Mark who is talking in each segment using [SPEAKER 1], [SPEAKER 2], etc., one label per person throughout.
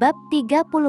[SPEAKER 1] Bab 36.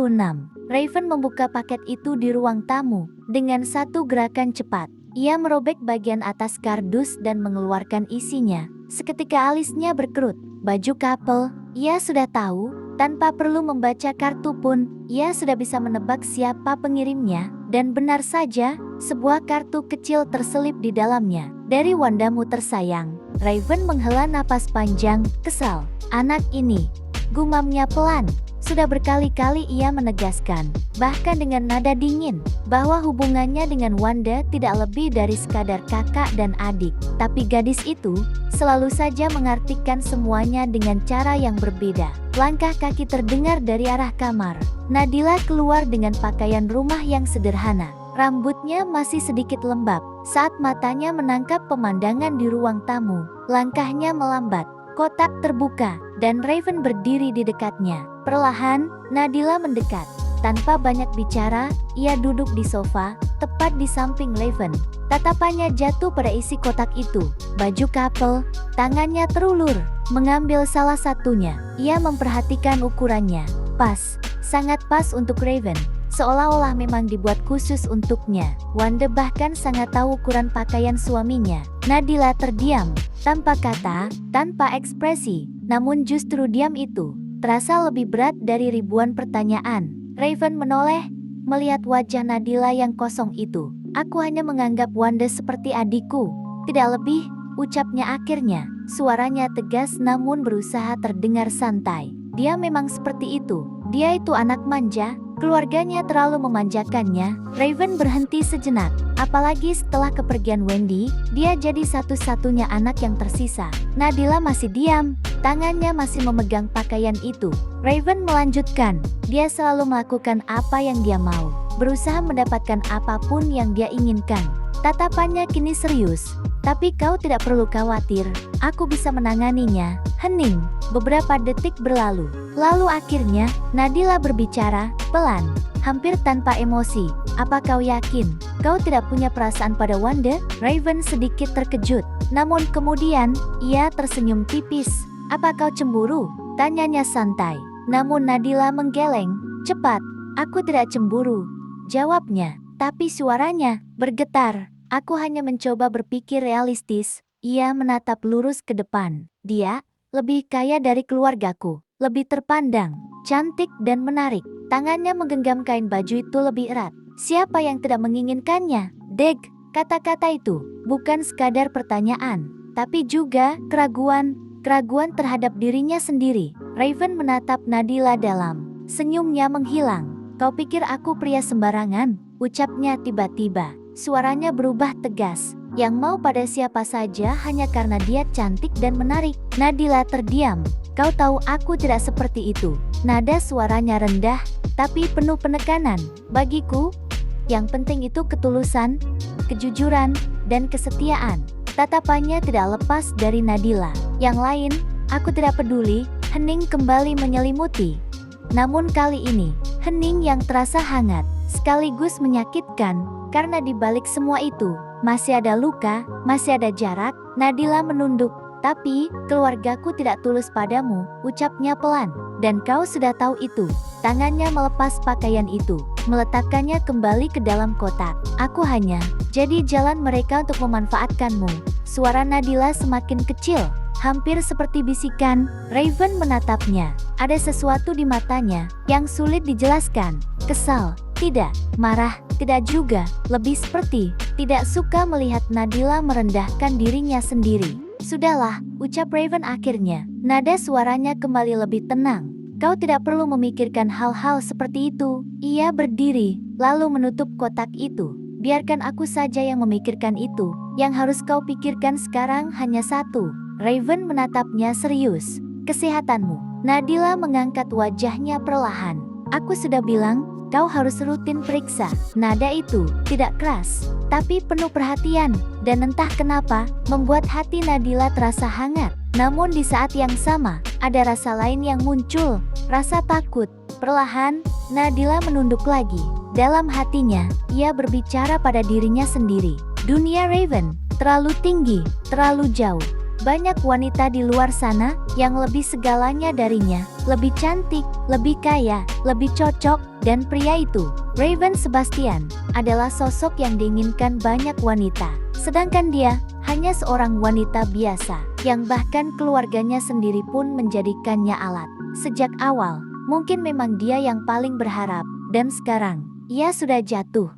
[SPEAKER 1] Raven membuka paket itu di ruang tamu. Dengan satu gerakan cepat, ia merobek bagian atas kardus dan mengeluarkan isinya. Seketika alisnya berkerut. Baju couple, ia sudah tahu. Tanpa perlu membaca kartu pun, ia sudah bisa menebak siapa pengirimnya. Dan benar saja, sebuah kartu kecil terselip di dalamnya. Dari Wandamu tersayang. Raven menghela napas panjang, kesal. Anak ini, gumamnya pelan. Sudah berkali-kali ia menegaskan, bahkan dengan nada dingin, bahwa hubungannya dengan Wanda tidak lebih dari sekadar kakak dan adik. Tapi gadis itu selalu saja mengartikan semuanya dengan cara yang berbeda. Langkah kaki terdengar dari arah kamar. Nadila keluar dengan pakaian rumah yang sederhana. Rambutnya masih sedikit lembab. Saat matanya menangkap pemandangan di ruang tamu, langkahnya melambat. Kotak terbuka, dan Raven berdiri di dekatnya. Perlahan, Nadila mendekat. Tanpa banyak bicara, ia duduk di sofa, tepat di samping Raven. Tatapannya jatuh pada isi kotak itu. Baju couple, tangannya terulur, mengambil salah satunya. Ia memperhatikan ukurannya. Pas, sangat pas untuk Raven. Seolah-olah memang dibuat khusus untuknya. Wanda bahkan sangat tahu ukuran pakaian suaminya. Nadila terdiam, tanpa kata, tanpa ekspresi. Namun justru diam itu terasa lebih berat dari ribuan pertanyaan. Raven menoleh, melihat wajah Nadila yang kosong itu. Aku hanya menganggap Wanda seperti adikku. Tidak lebih, ucapnya akhirnya. Suaranya tegas namun berusaha terdengar santai. Dia memang seperti itu. Dia itu anak manja. Keluarganya terlalu memanjakannya. Raven berhenti sejenak. Apalagi setelah kepergian Wendy, dia jadi satu-satunya anak yang tersisa. Nadila masih diam. Tangannya masih memegang pakaian itu. Raven melanjutkan. Dia selalu melakukan apa yang dia mau. Berusaha mendapatkan apapun yang dia inginkan. Tatapannya kini serius. Tapi kau tidak perlu khawatir. Aku bisa menanganinya. Hening. Beberapa detik berlalu. Lalu akhirnya, Nadila berbicara, pelan, hampir tanpa emosi. Apa kau yakin? Kau tidak punya perasaan pada Wanda? Raven sedikit terkejut. Namun kemudian, ia tersenyum tipis. Apa kau cemburu? Tanyanya santai. Namun Nadila menggeleng. Cepat. Aku tidak cemburu. Jawabnya. Tapi suaranya bergetar. Aku hanya mencoba berpikir realistis. Ia menatap lurus ke depan. Dia lebih kaya dari keluargaku. Lebih terpandang, cantik dan menarik. Tangannya menggenggam kain baju itu lebih erat. Siapa yang tidak menginginkannya? Deg, kata-kata itu bukan sekadar pertanyaan, tapi juga keraguan terhadap dirinya sendiri. Raven menatap Nadila dalam. Senyumnya menghilang. Kau pikir aku pria sembarangan? Ucapnya tiba-tiba. Suaranya berubah tegas. Yang mau pada siapa saja hanya karena dia cantik dan menarik. Nadila terdiam. Kau tahu aku tidak seperti itu. Nada suaranya rendah, tapi penuh penekanan. Bagiku, yang penting itu ketulusan, kejujuran, dan kesetiaan. Tatapannya tidak lepas dari Nadila. Yang lain, aku tidak peduli. Hening kembali menyelimuti. Namun kali ini, hening yang terasa hangat, sekaligus menyakitkan, karena di balik semua itu, masih ada luka, masih ada jarak. Nadila menunduk. Tapi, keluargaku tidak tulus padamu, ucapnya pelan. Dan kau sudah tahu itu. Tangannya melepas pakaian itu, meletakkannya kembali ke dalam kotak. Aku hanya jadi jalan mereka untuk memanfaatkanmu. Suara Nadila semakin kecil, hampir seperti bisikan. Raven menatapnya. Ada sesuatu di matanya yang sulit dijelaskan. Kesal, tidak. Marah, tidak juga. Lebih seperti tidak suka melihat Nadila merendahkan dirinya sendiri. Sudahlah, ucap Raven akhirnya. Nada suaranya kembali lebih tenang. Kau tidak perlu memikirkan hal-hal seperti itu. Ia berdiri, lalu menutup kotak itu. Biarkan aku saja yang memikirkan itu. Yang harus kau pikirkan sekarang hanya satu. Raven menatapnya serius. Kesehatanmu. Nadila mengangkat wajahnya perlahan. Aku sudah bilang, kau harus rutin periksa. Nada itu tidak keras, tapi penuh perhatian. Dan entah kenapa, membuat hati Nadila terasa hangat. Namun di saat yang sama, ada rasa lain yang muncul. Rasa takut. Perlahan, Nadila menunduk lagi. Dalam hatinya, ia berbicara pada dirinya sendiri. Dunia Raven terlalu tinggi, terlalu jauh. Banyak wanita di luar sana yang lebih segalanya darinya, lebih cantik, lebih kaya, lebih cocok, dan pria itu, Raven Sebastian, adalah sosok yang diinginkan banyak wanita. Sedangkan dia hanya seorang wanita biasa, yang bahkan keluarganya sendiri pun menjadikannya alat. Sejak awal, mungkin memang dia yang paling berharap, dan sekarang, ia sudah jatuh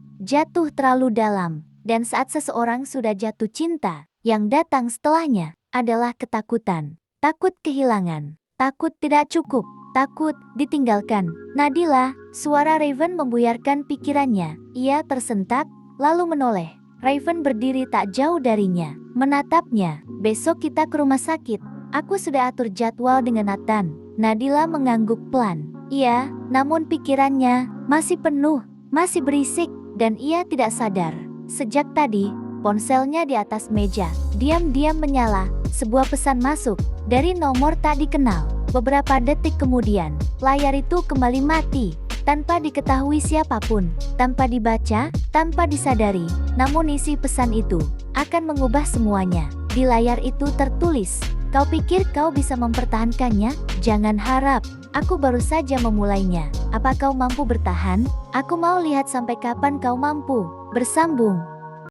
[SPEAKER 1] terlalu dalam. Dan saat seseorang sudah jatuh cinta, yang datang setelahnya adalah ketakutan. Takut kehilangan, takut tidak cukup, takut ditinggalkan. Nadila, suara Raven membuyarkan pikirannya. Ia tersentak, lalu menoleh. Raven berdiri tak jauh darinya, menatapnya. Besok kita ke rumah sakit. Aku sudah atur jadwal dengan Nathan. Nadila mengangguk pelan. Iya, namun pikirannya masih penuh, masih berisik, dan ia tidak sadar. Sejak tadi, ponselnya di atas meja diam-diam menyala. Sebuah pesan masuk dari nomor tak dikenal. Beberapa detik kemudian, layar itu kembali mati tanpa diketahui siapapun, tanpa dibaca, tanpa disadari. Namun isi pesan itu akan mengubah semuanya. Di layar itu tertulis, "Kau pikir kau bisa mempertahankannya? Jangan harap. Aku baru saja memulainya. Apa kau mampu bertahan? Aku mau lihat sampai kapan kau mampu." Bersambung.